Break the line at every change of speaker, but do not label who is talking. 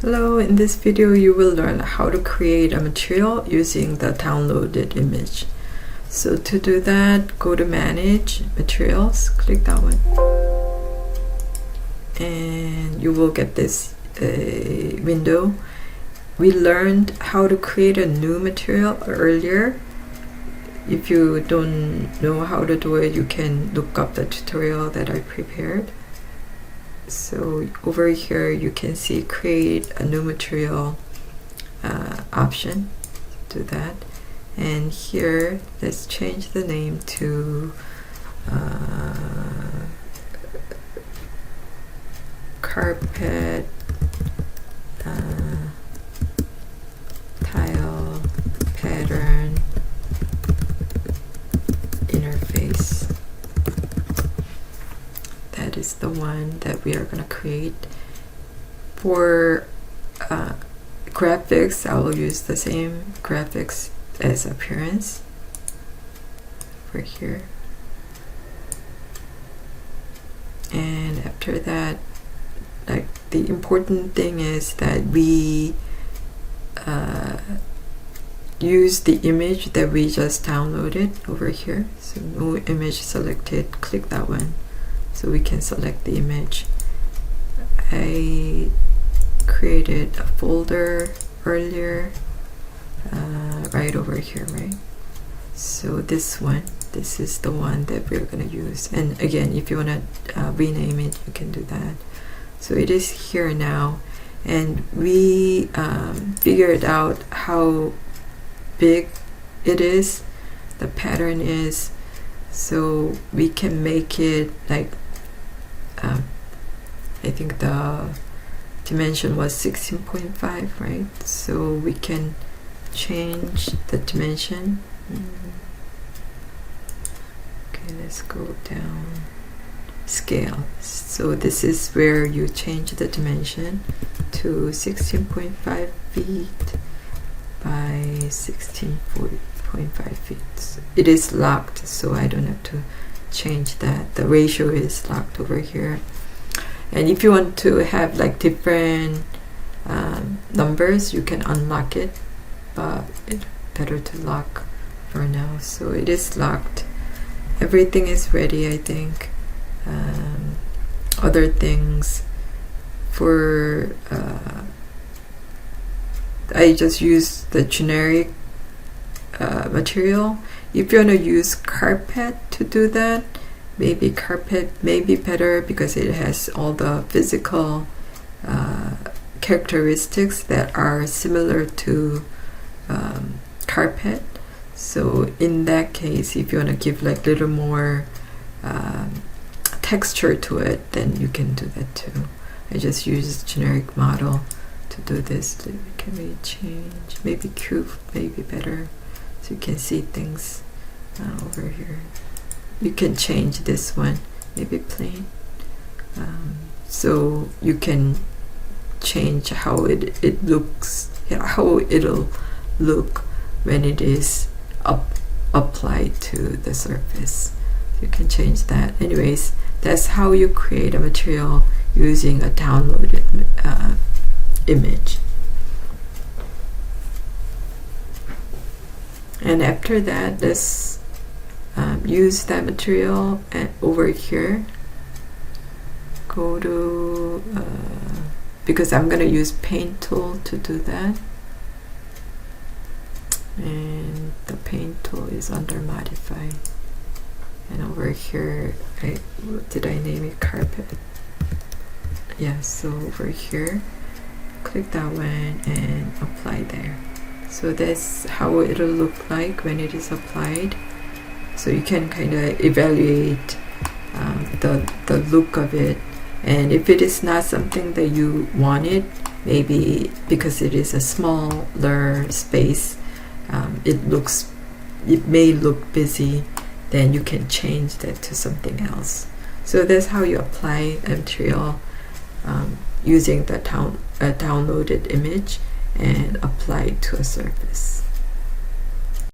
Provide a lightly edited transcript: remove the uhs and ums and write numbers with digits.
Hello, in this video you will learn how to create a material using the downloaded image. So to do that, go to Manage, Materials, click that one. And you will get this window. We learned how to create a new material earlier. If you don't know how to do it, you can look up the tutorial that I prepared. So over here you can see create a new material option. Do that, and here let's change the name to carpet tile pattern interface. That is the one that we are going to create. For graphics, I will use the same graphics as appearance over here. And after that, like, the important thing is that we use the image that we just downloaded over here. So no image selected, click that one. So we can select the image. I created a folder earlier, right over here, right? So this one, this is the one that we're going to use. And again, if you want to rename it, you can do that. So it is here now, and we figured out how big it is, the pattern is, so we can make it like I think the dimension was 16.5, right? So we can change the dimension. Okay, let's go down. Scale. So this is where you change the dimension to 16.5 feet by 16.5 feet. It is locked, so I don't have to change that. The ratio is locked over here. And if you want to have like different numbers, you can unlock it, but it's better to lock for now. So it is locked. Everything is ready, I think. Other things for I just use the generic material. If you want to use carpet to do that, maybe carpet may be better because it has all the physical characteristics that are similar to carpet. So in that case, if you want to give like little more texture to it, then you can do that too. I just use generic model to do this. Can we change? Maybe cube may be better, so you can see things over here. You can change this one, maybe plain. So you can change how it looks, how it'll look when it is applied to the surface. You can change that. Anyways, that's how you create a material using a downloaded image. And after that, let's use that material, and over here go to because I'm going to use paint tool to do that, and the paint tool is under modify, and over here did I name it carpet? Yeah, so over here click that one and apply there. So that's how it'll look like when it is applied. So you can kind of evaluate the look of it, and if it is not something that you wanted, maybe because it is a smaller space, it may look busy, then you can change that to something else. So that's how you apply a material using the downloaded image and apply it to a surface.